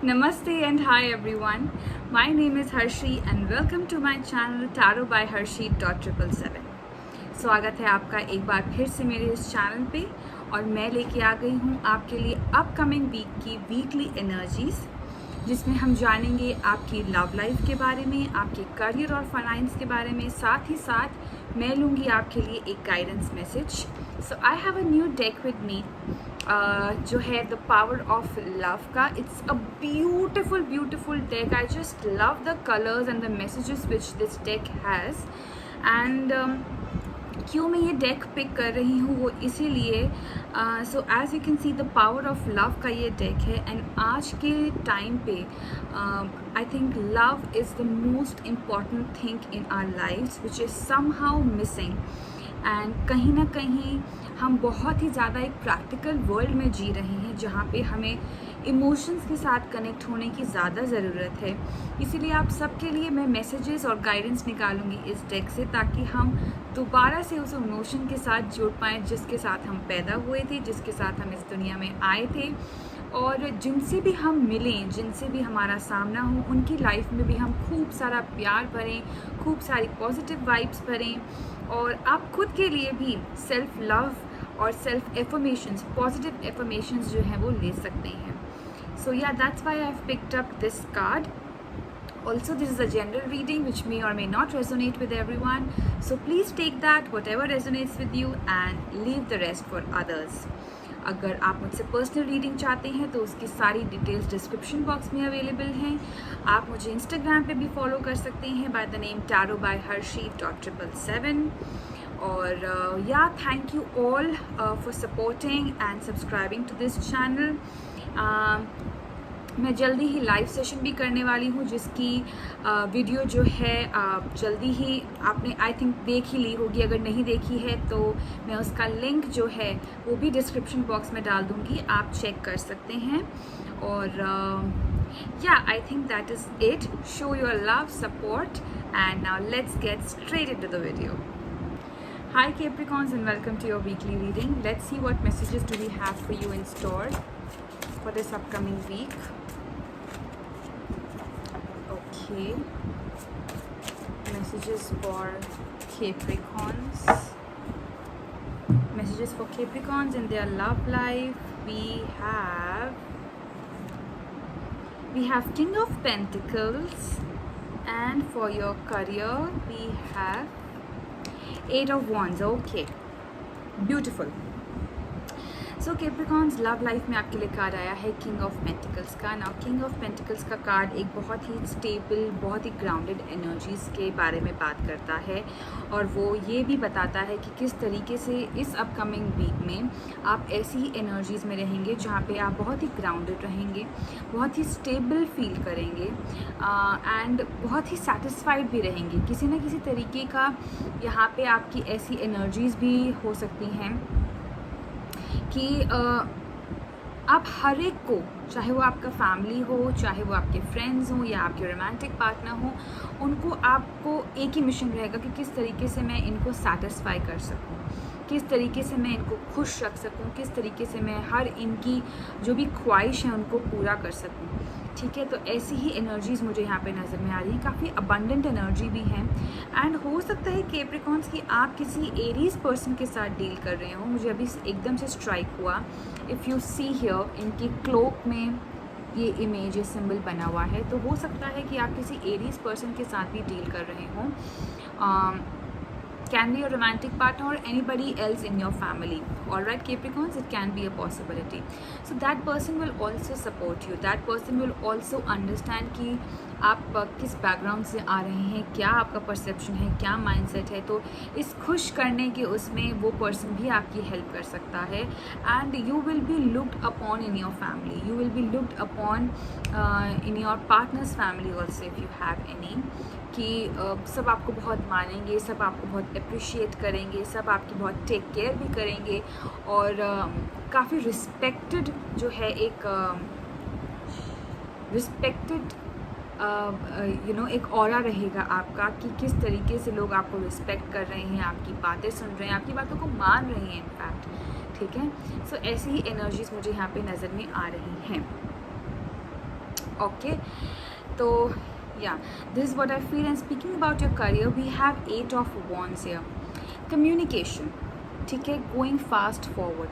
Namaste and hi everyone. My name is Harshi and welcome to my channel Tarot by Harshi .777. स्वागत है आपका एक बार फिर से मेरे इस चैनल पे और मैं लेके आ गई हूँ आपके लिए अपकमिंग वीक की वीकली एनर्जीज, जिसमें हम जानेंगे आपकी लव लाइफ के बारे में, आपके करियर और फाइनेंस के बारे में। साथ ही साथ मैं लूँगी आपके लिए एक guidance message. So I have a new deck with me जो है द पावर ऑफ लव का। It's a beautiful deck. I just love the colours and the messages which this deck has. And क्यों मैं ये deck pick कर रही हूँ वो इसीलिए, so as you can see the power of love का ये डेक है। एंड आज के टाइम पे I think love is the most important thing in our lifes which is somehow missing. And कहीं ना कहीं हम बहुत ही ज़्यादा एक प्रैक्टिकल वर्ल्ड में जी रहे हैं जहाँ पे हमें इमोशंस के साथ कनेक्ट होने की ज़्यादा ज़रूरत है। इसीलिए आप सबके लिए मैं मैसेजेस और गाइडेंस निकालूंगी इस डेक से, ताकि हम दोबारा से उस इमोशन के साथ जुड़ पाएँ जिसके साथ हम पैदा हुए थे, जिसके साथ हम इस दुनिया में आए थे, और जिनसे भी हम मिलें, जिनसे भी हमारा सामना हो, उनकी लाइफ में भी हम खूब सारा प्यार भरें, खूब सारी पॉजिटिव वाइब्स भरें। और आप खुद के लिए भी सेल्फ लव और सेल्फ एफर्मेशंस, पॉजिटिव एफर्मेशंस जो हैं वो ले सकते हैं। सो या that's why I have picked up this card. Also, this is a general reading which may or may not resonate with everyone. So please take that, whatever resonates with you, and leave the rest for others. अगर आप मुझसे personal reading चाहते हैं तो उसकी सारी details description box में available हैं। आप मुझे इंस्टाग्राम पे भी फॉलो कर सकते हैं by the name Tarot by Harshi .777. और या thank you all for supporting and subscribing to this channel. मैं जल्दी ही लाइव सेशन भी करने वाली हूँ, जिसकी वीडियो जो है जल्दी ही आपने आई थिंक देख ही ली होगी। अगर नहीं देखी है तो मैं उसका लिंक जो है वो भी डिस्क्रिप्शन बॉक्स में डाल दूँगी, आप चेक कर सकते हैं। और या I think that is it. Show your love, support, and now let's get straight into the video. Hi Capricorns and welcome to your weekly reading. Let's see what messages do we have for you in store for this upcoming week. Okay, messages for Capricorns. Messages for Capricorns in their love life. We have King of Pentacles, and for your career we have Eight of Wands. Okay, beautiful. So Capricorns love life में आपके लिए card आया है king of pentacles का. Now king of pentacles का card एक बहुत ही stable, बहुत ही ग्राउंडेड एनर्जीज़ के बारे में बात करता है, और वो ये भी बताता है कि किस तरीके से इस अपकमिंग वीक में आप ऐसी ही एनर्जीज़ में रहेंगे जहाँ पे आप बहुत ही ग्राउंडेड रहेंगे, बहुत ही स्टेबल फील करेंगे, एंड बहुत ही सेटिस्फाइड भी रहेंगे. किसी न किसी तरीके का यहाँ पे आपकी ऐसी एनर्जीज़ भी हो सकती हैं कि आप हर एक को, चाहे वो आपका फैमिली हो, चाहे वो आपके फ्रेंड्स हों या आपके रोमांटिक पार्टनर हो, उनको आपको एक ही मिशन रहेगा कि किस तरीके से मैं इनको सेटिस्फाई कर सकूं, किस तरीके से मैं इनको खुश रख सकूं, किस तरीके से मैं हर इनकी जो भी ख्वाहिश है उनको पूरा कर सकूं. ठीक है, तो ऐसी ही एनर्जीज़ मुझे यहाँ पे नज़र में आ रही हैं. काफ़ी अबंडेंट एनर्जी भी है. एंड हो सकता है कैप्रिकॉन्स कि आप किसी एरीज पर्सन के साथ डील कर रहे हो. मुझे अभी एकदम से स्ट्राइक हुआ. इफ़ यू सी हियर, इनके क्लोक में ये इमेज, ये सिंबल बना हुआ है, तो हो सकता है कि आप किसी एरीज पर्सन के साथ भी डील कर रहे हों. Can be a romantic partner or anybody else in your family. All right, Capricorns, it can be a possibility. So that person will also support you. That person will also understand कि आप किस background से आ रहे हैं, क्या आपका perception है, क्या माइंडसेट है. तो इस खुश करने के उसमें वो पर्सन भी आपकी हेल्प कर सकता है. And you will B looked upon in your family, you will B looked upon in your partners family also if you have any. कि सब आपको बहुत मानेंगे, सब आपको बहुत अप्रिशिएट करेंगे, सब आपकी बहुत टेक केयर भी करेंगे, और काफ़ी रिस्पेक्टेड जो है, एक रिस्पेक्टेड एक ऑरा रहेगा आपका कि किस तरीके से लोग आपको रिस्पेक्ट कर रहे हैं, आपकी बातें सुन रहे हैं, आपकी बातों को मान रहे हैं इनफैक्ट. ठीक है, सो ऐसी ही एनर्जीज़ मुझे यहाँ पे नज़र में आ रही हैं. ओके, तो या this is what I feel. And speaking about your career, we have 8 of wands here, communication, ठीक है, गोइंग फास्ट फॉरवर्ड,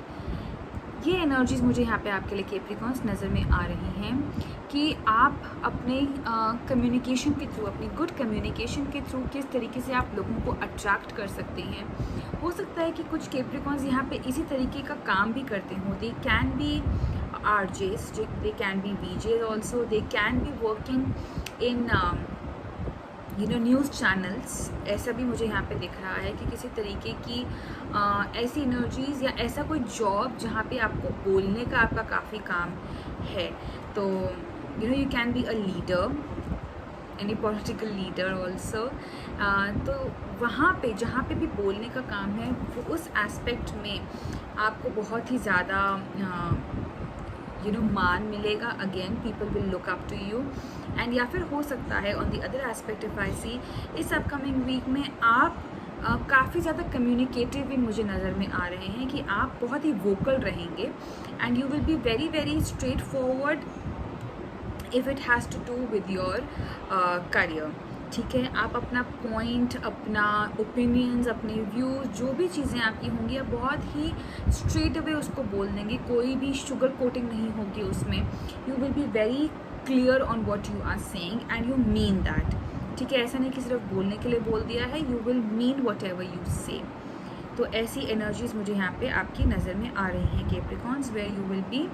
ये एनर्जीज मुझे यहाँ पे आपके लिए कैप्रिकॉन्स नज़र में आ रही हैं कि आप अपने कम्युनिकेशन के थ्रू, अपनी गुड कम्युनिकेशन के थ्रू किस तरीके से आप लोगों को अट्रैक्ट कर सकते हैं। हो सकता है कि कुछ कैप्रिकॉन्स यहाँ पे इसी तरीके का काम भी करते हों। They can be RJs, they can be VJs also, they can be working in news channels. ऐसा भी मुझे यहाँ पे दिख रहा है कि किसी तरीके की ऐसी एनर्जीज़ या ऐसा कोई जॉब जहाँ पे आपको बोलने का आपका काफ़ी काम है। तो you can be a leader, any political leader also. तो वहाँ पे जहाँ पे भी बोलने का काम है, वो उस एस्पेक्ट में आपको बहुत ही ज़्यादा मान मिलेगा। Again people will look up to you. And या फिर हो सकता है on the other aspect, if I see, इस अपकमिंग वीक में आप काफ़ी ज़्यादा कम्युनिकेटिव भी मुझे नज़र में आ रहे हैं कि आप बहुत ही वोकल रहेंगे and you will be very very straightforward if it has to do with your career, ठीक है। आप अपना पॉइंट, अपना ओपिनियंस, अपने व्यूज़, जो भी चीज़ें आपकी होंगी, आप बहुत ही स्ट्रेट अवे उसको बोल देंगे, कोई भी शुगर कोटिंग नहीं होगी उसमें। You will be very clear on what you are saying and you mean that, ठीक है। ऐसा नहीं कि सिर्फ बोलने के लिए बोल दिया है, you will mean what ever you से। तो ऐसी एनर्जीज मुझे यहाँ पे आपकी नज़र में आ रही हैं Capricorns, where you will be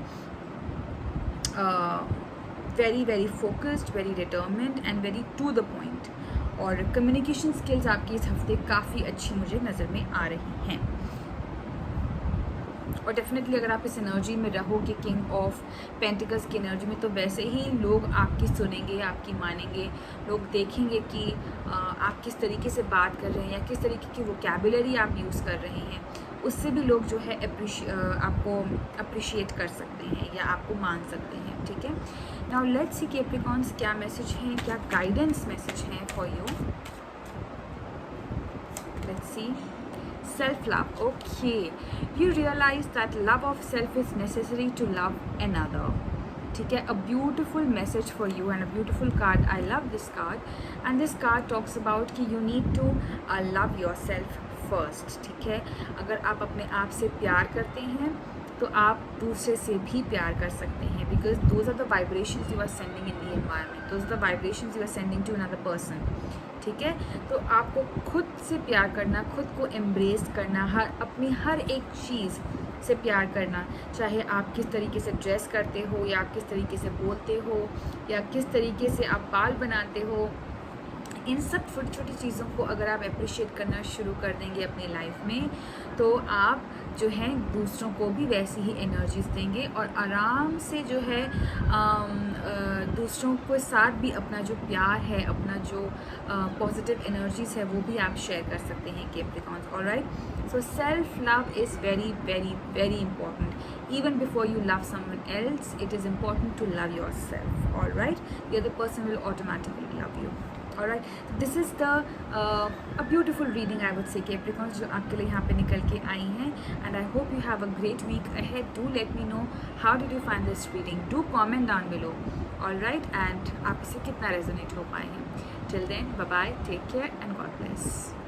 very very focused, very determined and very to the point. और कम्युनिकेशन स्किल्स आपकी इस हफ्ते काफ़ी अच्छी मुझे नज़र में आ रही हैं। और डेफिनेटली अगर आप इस एनर्जी में रहोगे, किंग ऑफ पेंटिकल्स की एनर्जी में, तो वैसे ही लोग आपकी सुनेंगे, आपकी मानेंगे। लोग देखेंगे कि आप किस तरीके से बात कर रहे हैं या किस तरीके की वोकैबुलरी आप यूज़ कर रहे हैं, उससे भी लोग जो है आपको अप्रिशिएट कर सकते हैं या आपको मान सकते हैं, ठीक है। नाउ लेट्स सी कैप्रिकॉन्स क्या मैसेज हैं, क्या गाइडेंस मैसेज हैं for you. Let's see self love. Okay, you realize that love of self is necessary to love another, ठीक है। a beautiful message for you and a beautiful card. I love this card and this card talks about कि you need to love yourself first, ठीक है। अगर आप अपने आप से प्यार करते हैं तो आप दूसरे से भी प्यार कर सकते हैं, because those are the vibrations you are sending in the environment, those are the vibrations you are sending to another person, ठीक है। तो आपको खुद से प्यार करना, खुद को एम्ब्रेस करना, अपनी हर एक चीज़ से प्यार करना, चाहे आप किस तरीके से ड्रेस करते हो या आप किस तरीके से बोलते हो या किस तरीके से आप बाल बनाते हो, इन सब छोटी छोटी चीज़ों को अगर आप अप्रिशिएट करना शुरू कर देंगे अपनी लाइफ में, तो आप जो है दूसरों को भी वैसी ही एनर्जीज देंगे और आराम से जो है दूसरों के साथ भी अपना जो प्यार है, अपना जो पॉजिटिव एनर्जीज है, वो भी आप शेयर कर सकते हैं Capricorns. Alright, so self love is very very very important. Even before you love someone else, it is important to love yourself. All right, the other person will automatically love you. All right, this is the a beautiful reading, I would say, Capricorns, जो आपके लिए यहाँ पे निकल के आई हैं, and I hope you have a great week ahead. Do let me know how did you find this reading. Do comment down below. All right, and आप इसे कितना resonate हो पाए हैं. Till then, bye bye, take care and God bless.